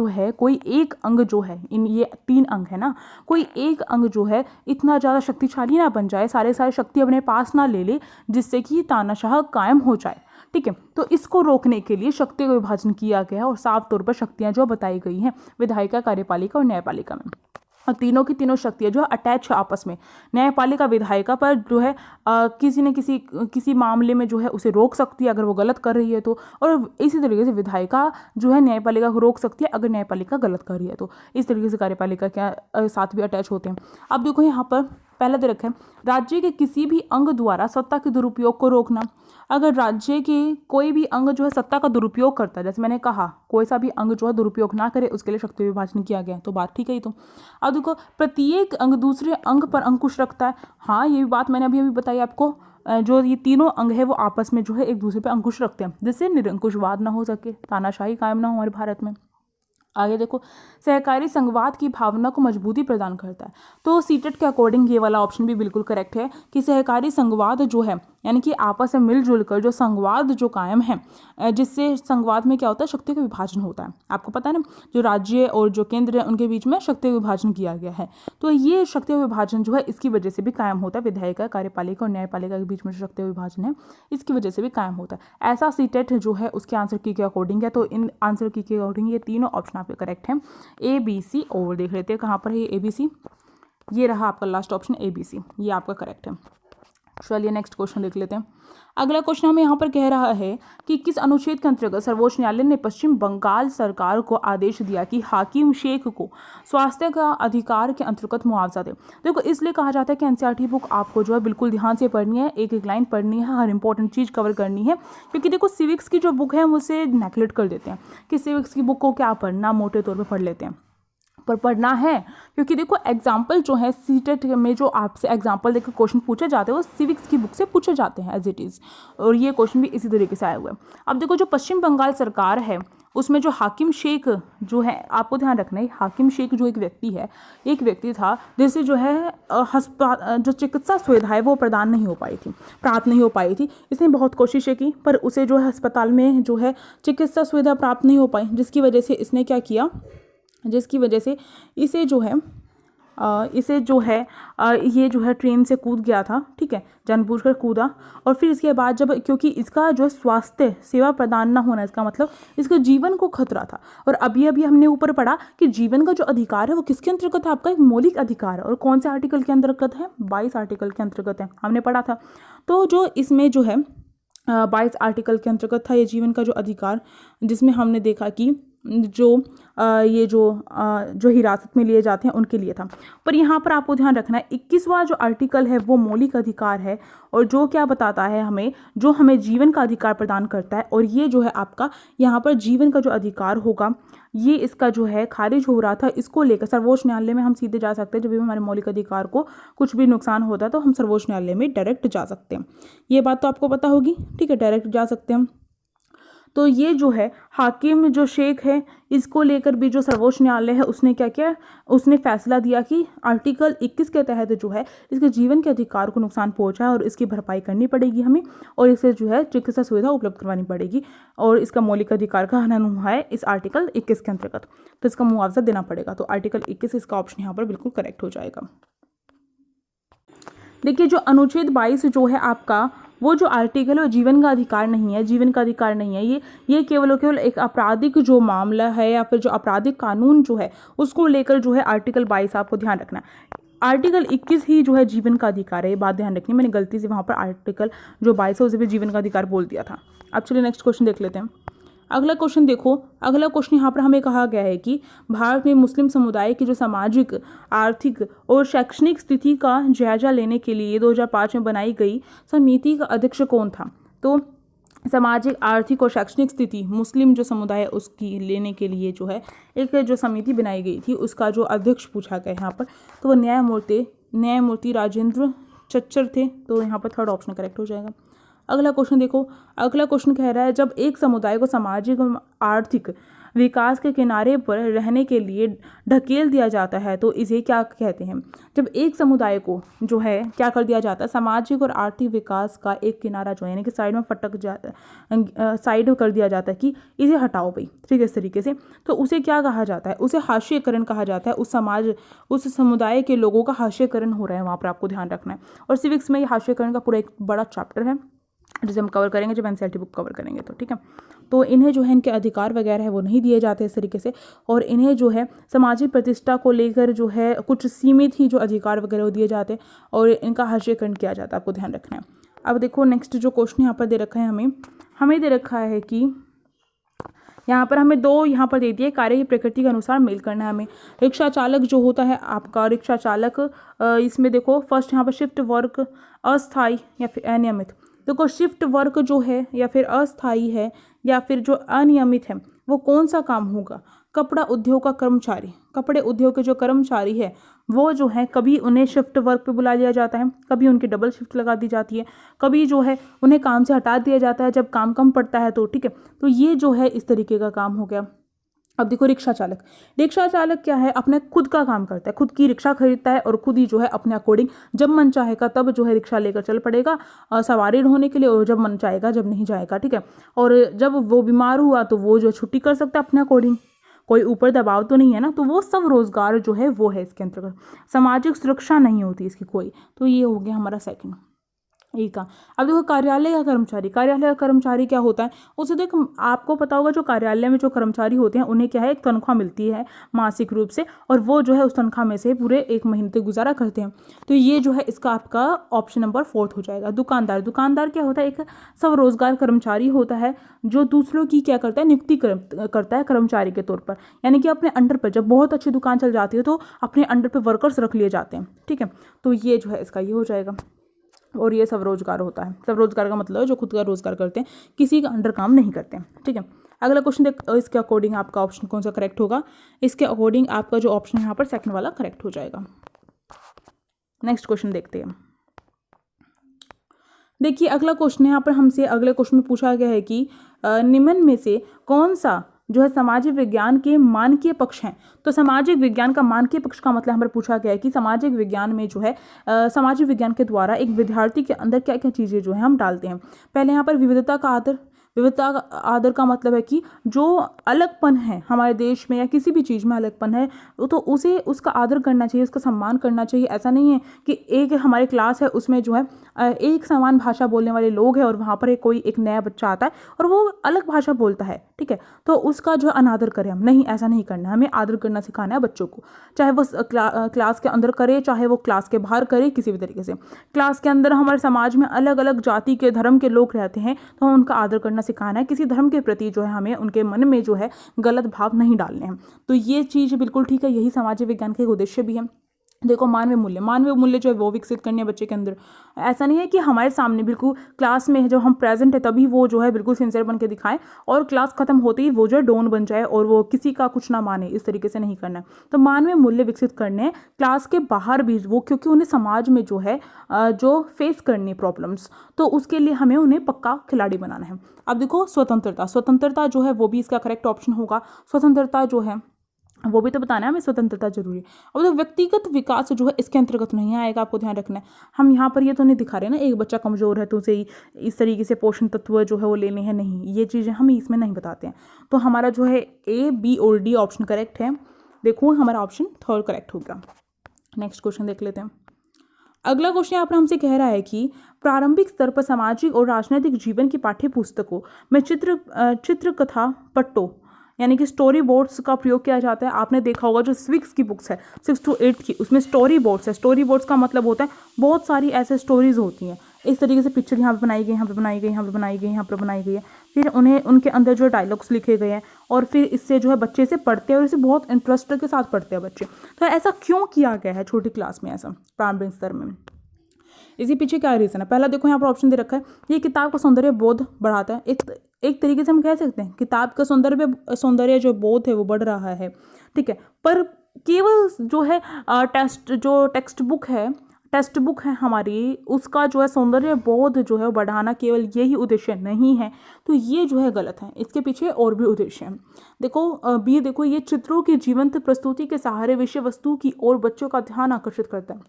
एक अंग जो है, ये 3 अंग है ना, कोई एक अंग जो है इतना ज़्यादा शक्तिशाली ना बन जाए, सारे शक्ति अपने पास ना ले ले, जिससे कि तानाशाह कायम हो जाए, ठीक है। तो इसको रोकने के लिए शक्ति का विभाजन किया गया है, और साफ तौर पर शक्तियां जो बताई गई हैं विधायिका, कार्यपालिका और न्यायपालिका में। और तीनों की तीनों शक्तियाँ जो है अटैच है आपस में। न्यायपालिका विधायिका पर जो है किसी न किसी मामले में जो है उसे रोक सकती है अगर वो गलत कर रही है तो, और इसी तरीके से विधायिका जो है न्यायपालिका को रोक सकती है अगर न्यायपालिका गलत कर रही है तो। इस तरीके से कार्यपालिका के साथ भी अटैच होते हैं। अब देखो यहाँ पर पहला दे रखा है राज्य के किसी भी अंग द्वारा सत्ता के दुरुपयोग को रोकना। अगर राज्य के कोई भी अंग जो है सत्ता का दुरुपयोग करता है, जैसे मैंने कहा कोई सा भी अंग जो है दुरुपयोग ना करे उसके लिए शक्ति विभाजन किया गया है, तो बात ठीक है। तो अब देखो प्रत्येक अंग दूसरे अंग पर अंकुश रखता है। हाँ, ये भी बात मैंने अभी बताई आपको। जो ये तीनों अंग है वो आपस में जो है एक दूसरे पर अंकुश रखते हैं जिससे निरंकुशवाद ना हो सके, तानाशाही कायम ना हो हमारे भारत में। आगे देखो सहकारी संघवाद की भावना को मजबूती प्रदान करता है। तो सीटेट के अकॉर्डिंग ये वाला ऑप्शन भी बिल्कुल करेक्ट है कि सहकारी संघवाद जो है यानी कि आपस में मिलजुल कर जो संघवाद जो कायम है, जिससे संघवाद में क्या होता है, शक्ति का विभाजन होता है। आपको पता है ना, जो राज्य और जो केंद्र है उनके बीच में शक्ति का विभाजन किया गया है। तो ये शक्ति का विभाजन जो है इसकी वजह से भी कायम होता है। विधायिका, कार्यपालिका और न्यायपालिका के बीच में जो शक्ति का विभाजन है इसकी वजह से भी कायम होता है। ऐसा सीटेट जो है उसके आंसर की के अकॉर्डिंग है। तो इन आंसर की के अकॉर्डिंग ये तीनों ऑप्शन आपके करेक्ट हैं। ए बी सी और देख लेते हैं कहाँ पर है ए बी सी। ये रहा आपका last option A B C, ये आपका करेक्ट है। चलिए नेक्स्ट क्वेश्चन देख लेते हैं। अगला क्वेश्चन हमें यहाँ पर कह रहा है कि किस अनुच्छेद के अंतर्गत सर्वोच्च न्यायालय ने पश्चिम बंगाल सरकार को आदेश दिया कि हाकिम शेख को स्वास्थ्य का अधिकार के अंतर्गत मुआवजा दे। देखो इसलिए कहा जाता है कि एनसीईआरटी बुक आपको जो है बिल्कुल ध्यान से पढ़नी है, एक एक लाइन पढ़नी है, हर इंपॉर्टेंट चीज़ कवर करनी है। क्योंकि देखो सिविक्स की जो बुक है हम उसे नेगलेक्ट कर देते हैं कि सिविक्स की बुक को क्या पढ़ना, मोटे तौर पर पढ़ लेते हैं, पर पढ़ना है। क्योंकि देखो एग्जाम्पल जो है सीटेट में जो आपसे एग्जाम्पल देकर क्वेश्चन पूछे जाते हैं वो सिविक्स की बुक से पूछे जाते हैं एज इट इज़, और ये क्वेश्चन भी इसी तरीके से आया हुआ है। अब देखो जो पश्चिम बंगाल सरकार है उसमें जो हाकिम शेख जो है, आपको ध्यान रखना है हाकिम शेख जो एक व्यक्ति था जिससे जो है जो चिकित्सा सुविधा है वो प्रदान नहीं हो पाई थी, प्राप्त नहीं हो पाई थी। इसने बहुत कोशिशें की पर उसे जो है अस्पताल में जो है चिकित्सा सुविधा प्राप्त नहीं हो पाई, जिसकी वजह से इसने क्या किया, जिसकी वजह से इसे जो है ये जो है ट्रेन से कूद गया था, ठीक है, जानबूझकर कूदा। और फिर इसके बाद जब, क्योंकि इसका जो स्वास्थ्य सेवा प्रदान ना होना, इसका मतलब इसका जीवन को खतरा था। और अभी हमने ऊपर पढ़ा कि जीवन का जो अधिकार है वो किसके अंतर्गत है, आपका एक मौलिक अधिकार है। और कौन से आर्टिकल के अंतर्गत है, 22 आर्टिकल के अंतर्गत है, हमने पढ़ा था। तो जो इसमें जो है 22 आर्टिकल के अंतर्गत था ये जीवन का जो अधिकार, जिसमें हमने देखा कि जो हिरासत में लिए जाते हैं उनके लिए था। पर यहाँ पर आपको ध्यान रखना है 21वां जो आर्टिकल है वो मौलिक अधिकार है, और जो क्या बताता है हमें, जो हमें जीवन का अधिकार प्रदान करता है। और ये जो है आपका यहाँ पर जीवन का जो अधिकार होगा ये इसका जो है खारिज हो रहा था, इसको लेकर सर्वोच्च न्यायालय में हम सीधे जा सकते हैं। जब भी हमारे मौलिक अधिकार को कुछ भी नुकसान होता है तो हम सर्वोच्च न्यायालय में डायरेक्ट जा सकते हैं। ये बात तो आपको पता होगी, ठीक है, डायरेक्ट जा सकते हैं हम। तो ये जो है हाकिम जो शेख है इसको लेकर भी जो सर्वोच्च न्यायालय है उसने क्या किया, उसने फैसला दिया कि आर्टिकल 21 के तहत जो है इसके जीवन के अधिकार को नुकसान पहुंचा है और इसकी भरपाई करनी पड़ेगी हमें, और इसे जो है चिकित्सा सुविधा उपलब्ध करवानी पड़ेगी, और इसका मौलिक अधिकार का हनन हुआ है इस आर्टिकल 21 के अंतर्गत, तो इसका मुआवजा देना पड़ेगा। तो आर्टिकल 21 इसका ऑप्शन यहाँ पर बिल्कुल करेक्ट हो जाएगा। देखिए जो अनुच्छेद 22 जो है आपका, वो जो आर्टिकल है वो जीवन का अधिकार नहीं है, जीवन का अधिकार नहीं है। ये केवल एक आपराधिक जो मामला है या फिर जो आपराधिक कानून जो है उसको लेकर जो है आर्टिकल 22 आपको ध्यान रखना है। आर्टिकल 21 ही जो है जीवन का अधिकार है, ये बात ध्यान रखनी। मैंने गलती से वहाँ पर आर्टिकल जो 22 है उसे भी जीवन का अधिकार बोल दिया था। अब चलिए नेक्स्ट क्वेश्चन देख लेते हैं। अगला क्वेश्चन देखो, अगला क्वेश्चन यहाँ पर हमें कहा गया है कि भारत में मुस्लिम समुदाय की जो सामाजिक, आर्थिक और शैक्षणिक स्थिति का जायजा लेने के लिए 2005 में बनाई गई समिति का अध्यक्ष कौन था। तो सामाजिक, आर्थिक और शैक्षणिक स्थिति मुस्लिम जो समुदाय उसकी लेने के लिए जो है एक जो समिति बनाई गई थी उसका जो अध्यक्ष पूछा गया यहाँ पर, तो वो न्यायमूर्ति राजेंद्र चच्चर थे। तो यहाँ पर थर्ड ऑप्शन करेक्ट हो जाएगा। अगला क्वेश्चन देखो, अगला क्वेश्चन कह रहा है जब एक समुदाय को सामाजिक और आर्थिक विकास के किनारे पर रहने के लिए ढकेल दिया जाता है तो इसे क्या कहते हैं। जब एक समुदाय को जो है क्या कर दिया जाता है, सामाजिक और आर्थिक विकास का एक किनारा जो है यानी कि साइड में साइड कर दिया जाता है कि इसे हटाओ भाई, ठीक है, इस तरीके से, तो उसे क्या कहा जाता है, उसे हाशिएकरण कहा जाता है। उस समुदाय के लोगों का हाशिएकरण हो रहा है, वहाँ पर आपको ध्यान रखना है। और सिविक्स में ये हाशिएकरण का पूरा एक बड़ा चैप्टर है जिसे हम कवर करेंगे जब एनसीईआरटी बुक कवर करेंगे तो, ठीक है। तो इन्हें जो है इनके अधिकार वगैरह है वो नहीं दिए जाते इस तरीके से, और इन्हें जो है सामाजिक प्रतिष्ठा को लेकर जो है कुछ सीमित ही जो अधिकार वगैरह वो दिए जाते हैं और इनका हर्षीकरण किया जाता है, आपको ध्यान रखना है। अब देखो नेक्स्ट जो क्वेश्चन यहाँ पर दे रखा है हमें दे रखा है कि यहाँ पर हमें दो यहाँ पर दे दिए, कार्य की प्रकृति के अनुसार मेल करना है हमें। रिक्शा चालक जो होता है आपका रिक्शा चालक, इसमें देखो फर्स्ट यहाँ पर शिफ्ट वर्क अस्थाई या फिर अनियमित। देखो शिफ्ट वर्क जो है या फिर अस्थाई है या फिर जो अनियमित है वो कौन सा काम होगा? कपड़ा उद्योग का कर्मचारी, कपड़े उद्योग के जो कर्मचारी है वो जो है कभी उन्हें शिफ्ट वर्क पे बुला लिया जाता है, कभी उनकी डबल शिफ्ट लगा दी जाती है, कभी जो है उन्हें काम से हटा दिया जाता है जब काम कम पड़ता है तो, ठीक है। तो ये जो है इस तरीके का काम हो गया। अब देखो रिक्शा चालक, रिक्शा चालक क्या है? अपने खुद का काम करता है, खुद की रिक्शा खरीदता है और खुद ही जो है अपने अकॉर्डिंग जब मन चाहेगा तब जो है रिक्शा लेकर चल पड़ेगा सवारी ढोने के लिए, और जब मन चाहेगा जब नहीं जाएगा, ठीक है। और जब वो बीमार हुआ तो वो जो छुट्टी कर सकता है अपने अकॉर्डिंग, कोई ऊपर दबाव तो नहीं है ना। तो वो सब रोजगार जो है वो है इसके अंतर्गत। सामाजिक सुरक्षा नहीं होती इसकी कोई। तो ये हो गया हमारा सेकंड एक का। अब देखो कार्यालय का कर्मचारी, कार्यालय का कर्मचारी क्या होता है? उसे देखो आपको पता होगा जो कार्यालय में जो कर्मचारी होते हैं उन्हें क्या है एक तनख्वाह मिलती है मासिक रूप से, और वो जो है उस तनख्वाह में से पूरे एक महीने तक गुजारा करते हैं। तो ये जो है इसका आपका ऑप्शन नंबर 4 हो जाएगा। दुकानदार, दुकानदार क्या होता है? एक स्वरोजगार कर्मचारी होता है जो दूसरों की क्या करता है नियुक्ति करता है कर्मचारी के तौर पर, यानी कि अपने अंडर पर जब बहुत अच्छी दुकान चल जाती है तो अपने अंडर पर वर्कर्स रख लिए जाते हैं, ठीक है। तो ये जो है इसका ये हो जाएगा। और ये स्वरोजगार होता है। स्वरोजगार का मतलब है जो खुद का रोजगार करते हैं, किसी का अंडर काम नहीं करते हैं, ठीक है। अगला क्वेश्चन देख, इसके अकॉर्डिंग आपका ऑप्शन कौन सा करेक्ट होगा? इसके अकॉर्डिंग आपका जो ऑप्शन यहाँ पर सेकंड वाला करेक्ट हो जाएगा। नेक्स्ट क्वेश्चन देखते हैं। देखिए अगला क्वेश्चन यहाँ पर हमसे अगले क्वेश्चन में पूछा गया है कि निम्न में से कौन सा जो है सामाजिक विज्ञान के मानकीय पक्ष हैं। तो सामाजिक विज्ञान का मानकीय पक्ष का मतलब हमारे पूछा गया है कि सामाजिक विज्ञान में जो है सामाजिक विज्ञान के द्वारा एक विद्यार्थी के अंदर क्या क्या चीज़ें जो है हम डालते हैं। पहले यहाँ पर विविधता का आदर, विविधता का आदर का मतलब है कि जो अलगपन है हमारे देश में या किसी भी चीज़ में अलगपन है तो उसे उसका आदर करना चाहिए, उसका सम्मान करना चाहिए। ऐसा नहीं है कि एक हमारी क्लास है उसमें जो है एक समान भाषा बोलने वाले लोग हैं और वहाँ पर कोई एक नया बच्चा आता है और वो अलग भाषा बोलता है, ठीक है, तो उसका जो अनादर करें हम, नहीं ऐसा नहीं करना। हमें आदर करना सिखाना है बच्चों को, चाहे वो क्लास के अंदर करे चाहे वो क्लास के बाहर करे, किसी भी तरीके से। क्लास के अंदर हमारे समाज में अलग अलग जाति के धर्म के लोग रहते हैं तो हम उनका आदर करना सिखाना है। किसी धर्म के प्रति जो है हमें उनके मन में जो है गलत भाव नहीं डालने हैं। तो ये चीज़ बिल्कुल ठीक है, यही सामाजिक विज्ञान का एक उद्देश्य भी है। देखो मानवीय मूल्य जो है वो विकसित करने हैं बच्चे के अंदर। ऐसा नहीं है कि हमारे सामने बिल्कुल क्लास में जब हम प्रेजेंट है तभी वो जो है बिल्कुल सिंसियर बन के दिखाएं और क्लास खत्म होते ही वो जो है डॉन बन जाए और वो किसी का कुछ ना माने, इस तरीके से नहीं करना है। तो मानवीय मूल्य विकसित करने हैं क्लास के बाहर भी वो, क्योंकि उन्हें समाज में जो है जो फेस करनी प्रॉब्लम्स, तो उसके लिए हमें उन्हें पक्का खिलाड़ी बनाना है। अब देखो स्वतंत्रता जो है वो भी इसका करेक्ट ऑप्शन होगा। स्वतंत्रता जो है वो भी तो बताना है हमें, स्वतंत्रता जरूरी है। अब तो व्यक्तिगत विकास जो है इसके अंतर्गत नहीं आएगा, आपको ध्यान रखना है। हम यहाँ पर ये तो नहीं दिखा रहे ना एक बच्चा कमजोर है तो उसे इस तरीके से पोषण तत्व जो है वो लेने हैं, नहीं, ये चीज़ें हम इसमें नहीं बताते हैं। तो हमारा जो है A, B और D ऑप्शन करेक्ट है। देखो हमारा ऑप्शन 3 करेक्ट होगा। नेक्स्ट क्वेश्चन देख लेते हैं। अगला क्वेश्चन यहाँ पर हमसे कह रहा है कि प्रारंभिक स्तर पर सामाजिक और राजनीतिक जीवन की पाठ्य पुस्तकों में चित्रकथा पट्टों यानी कि स्टोरी बोर्ड्स का प्रयोग किया जाता है। आपने देखा होगा जो 6 की बुक्स है 6 to 8 की, उसमें स्टोरी बोर्ड्स है। स्टोरी बोर्ड्स का मतलब होता है बहुत सारी ऐसे स्टोरीज होती हैं, इस तरीके से पिक्चर यहाँ पे बनाई गई, यहाँ पे बनाई गई, यहाँ पे बनाई गई, यहाँ पे बनाई गई है, फिर उन्हें उनके अंदर जो डायलॉग्स लिखे गए हैं और फिर इससे जो है बच्चे इसे पढ़ते हैं और इसे बहुत इंटरेस्ट के साथ पढ़ते हैं बच्चे। तो ऐसा क्यों किया गया है छोटी क्लास में, ऐसा प्रारंभिक स्तर में, इसी पीछे क्या रीज़न है? पहला देखो यहाँ पर ऑप्शन दे रखा है, ये किताब का सौंदर्य बोध बढ़ाता है। एक तरीके से हम कह सकते हैं किताब का सौंदर्य जो बोध है वो बढ़ रहा है, ठीक है। पर केवल जो है टेक्स्ट बुक है हमारी, उसका जो है सौंदर्य बोध जो है बढ़ाना केवल यही उद्देश्य नहीं है, तो ये जो है गलत है। इसके पीछे और भी उद्देश्य हैं। देखो बी, देखो ये चित्रों की जीवंत प्रस्तुति के सहारे विषय वस्तु की ओर बच्चों का ध्यान आकर्षित करता है।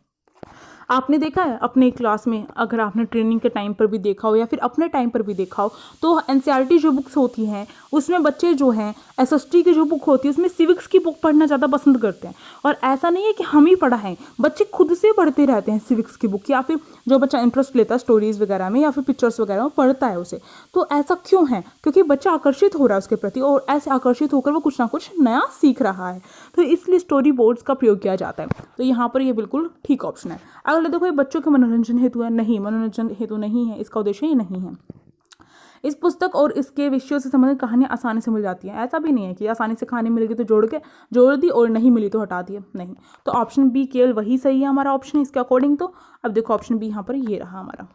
आपने देखा है अपने क्लास में, अगर आपने ट्रेनिंग के टाइम पर भी देखा हो या फिर अपने टाइम पर भी देखा हो, तो एनसीईआरटी जो बुक्स होती हैं उसमें बच्चे जो हैं एसएसटी की जो बुक होती है उसमें सिविक्स की बुक पढ़ना ज़्यादा पसंद करते हैं। और ऐसा नहीं है कि हम ही पढ़ा है, बच्चे खुद से पढ़ते रहते हैं सिविक्स की बुक, या फिर जो बच्चा इंटरेस्ट लेता है स्टोरीज़ वगैरह में या फिर पिक्चर्स वगैरह में पढ़ता है उसे। तो ऐसा क्यों है? क्योंकि बच्चा आकर्षित हो रहा है उसके प्रति, और ऐसे आकर्षित होकर वो कुछ ना कुछ नया सीख रहा है, तो इसलिए स्टोरी बोर्ड्स का प्रयोग किया जाता है। तो यहाँ पर ये बिल्कुल ठीक ऑप्शन है। अगला देखो, ये बच्चों के मनोरंजन हेतु है, नहीं, मनोरंजन हेतु नहीं है, इसका उद्देश्य ये नहीं है। इस पुस्तक और इसके विषयों से संबंधित कहानियाँ आसानी से मिल जाती हैं, ऐसा भी नहीं है कि आसानी से कहानी मिल गई तो जोड़ दी और नहीं मिली तो हटा दिया, नहीं। तो ऑप्शन बी केवल वही सही है हमारा ऑप्शन इसके अकॉर्डिंग। तो अब देखो ऑप्शन बी यहाँ पर ये रहा हमारा।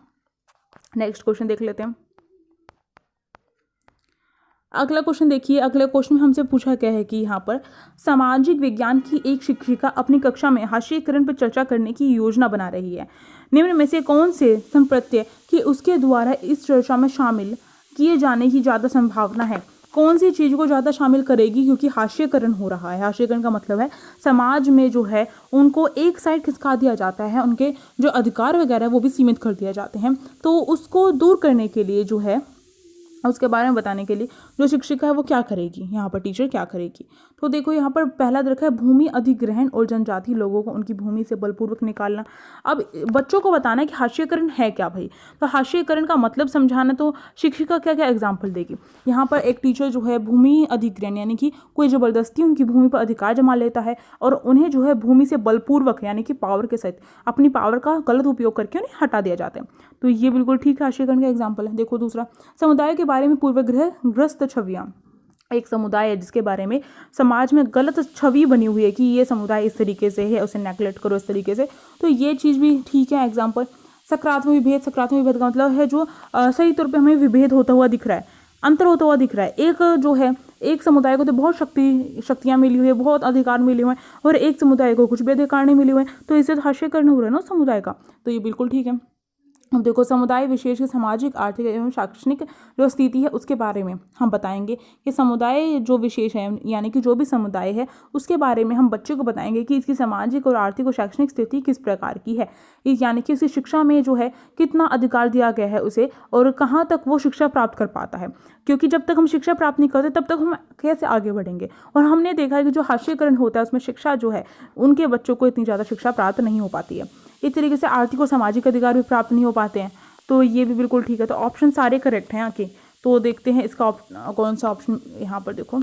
नेक्स्ट क्वेश्चन देख लेते हैं। अगला क्वेश्चन देखिए, अगले क्वेश्चन में हमसे पूछा गया है कि यहाँ पर सामाजिक विज्ञान की एक शिक्षिका अपनी कक्षा में हास्यीकरण पर चर्चा करने की योजना बना रही है। निम्न में से कौन से संप्रत्यय कि उसके द्वारा इस चर्चा में शामिल किए जाने की ज़्यादा संभावना है? कौन सी चीज़ को ज़्यादा शामिल करेगी? क्योंकि हास्यीकरण हो रहा है, हास्यीकरण का मतलब है समाज में जो है उनको एक साइड खिसका दिया जाता है, उनके जो अधिकार वगैरह वो भी सीमित कर दिए जाते हैं। तो उसको दूर करने के लिए जो है, उसके बारे में बताने के लिए जो शिक्षिका है वो क्या करेगी, यहाँ पर टीचर क्या करेगी? तो देखो यहाँ पर पहला रखा है भूमि अधिग्रहण और जनजाति लोगों को उनकी भूमि से बलपूर्वक निकालना। अब बच्चों को बताना है कि हास्यीकरण है क्या भाई, तो हास्यीकरण का मतलब समझाना, तो शिक्षिका क्या क्या एग्जाम्पल देगी। यहाँ पर एक टीचर जो है भूमि अधिग्रहण यानी कि कोई ज़बरदस्ती उनकी भूमि पर अधिकार जमा लेता है और उन्हें जो है भूमि से बलपूर्वक यानी कि पावर के साथ अपनी पावर का गलत उपयोग करके उन्हें हटा दिया जाता है। तो ये बिल्कुल ठीक है, हास्यीकरण का एग्जाम्पल है। देखो दूसरा, समुदाय के बारे में पूर्वग्रस्त छवियाँ। एक समुदाय है जिसके बारे में समाज में गलत छवि बनी हुई है कि ये समुदाय इस तरीके से है, उसे नेगलेक्ट करो इस तरीके से, तो ये चीज़ भी ठीक है एग्जाम्पल। सकारात्मक विभेद, सकारात्मक विभेद का मतलब है जो सही तौर पे हमें विभेद होता हुआ दिख रहा है, अंतर होता हुआ दिख रहा है। एक जो है एक समुदाय को तो बहुत शक्तियाँ मिली हुई है, बहुत अधिकार मिले हुए हैं, और एक समुदाय को कुछ भी अधिकार नहीं मिले हुए हैं, तो इससे हास्यीकरण हो रहा है ना समुदाय का, तो ये बिल्कुल ठीक है। अब देखो, समुदाय विशेष के सामाजिक, आर्थिक एवं शैक्षणिक जो स्थिति है उसके बारे में हम बताएंगे कि समुदाय जो विशेष है यानी कि जो भी समुदाय है उसके बारे में हम बच्चों को बताएंगे कि इसकी सामाजिक और आर्थिक और शैक्षणिक स्थिति किस प्रकार की है, यानी कि उसकी शिक्षा में जो है कितना अधिकार दिया गया है उसे, और कहाँ तक वो शिक्षा प्राप्त कर पाता है। क्योंकि जब तक हम शिक्षा प्राप्त नहीं करते तब तक हम कैसे आगे बढ़ेंगे। और हमने देखा है कि जो हास्यीकरण होता है उसमें शिक्षा जो है उनके बच्चों को इतनी ज़्यादा शिक्षा प्राप्त नहीं हो पाती है। इस तरीके से आर्थिक और सामाजिक अधिकार भी प्राप्त नहीं हो पाते हैं, तो ये भी बिल्कुल ठीक है। तो ऑप्शन सारे करेक्ट हैं यहाँ के। तो देखते हैं इसका कौन सा ऑप्शन, यहाँ पर देखो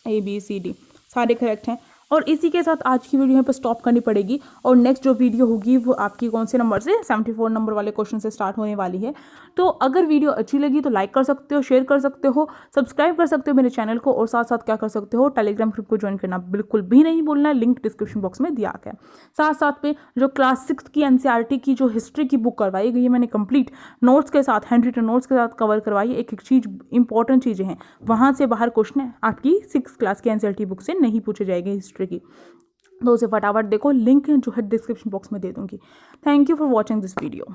ABCD सारे करेक्ट हैं। और इसी के साथ आज की वीडियो यहाँ पर स्टॉप करनी पड़ेगी, और नेक्स्ट जो वीडियो होगी वो आपकी कौन से नंबर से, 74 नंबर वाले क्वेश्चन से स्टार्ट होने वाली है। तो अगर वीडियो अच्छी लगी तो लाइक कर सकते हो, शेयर कर सकते हो, सब्सक्राइब कर सकते हो मेरे चैनल को, और साथ साथ क्या कर सकते हो, टेलीग्राम ग्रुप को ज्वाइन करना बिल्कुल भी नहीं भूलना है, लिंक डिस्क्रिप्शन बॉक्स में दिया गया है। साथ साथ में जो क्लास 6 की NCERT की जो हिस्ट्री की बुक करवाई गई है मैंने कंप्लीट नोट्स के साथ, हैंड रिटन नोट्स के साथ कवर करवाई है। एक एक चीज़ इंपॉर्टेंट चीज़ें हैं, वहाँ से बाहर क्वेश्चन आपकी 6 क्लास की NCERT बुक से नहीं पूछे जाएंगे हिस्ट्री की, तो उसे फटाफट देखो, लिंक जो है डिस्क्रिप्शन बॉक्स में दे दूंगी। Thank you for watching this video.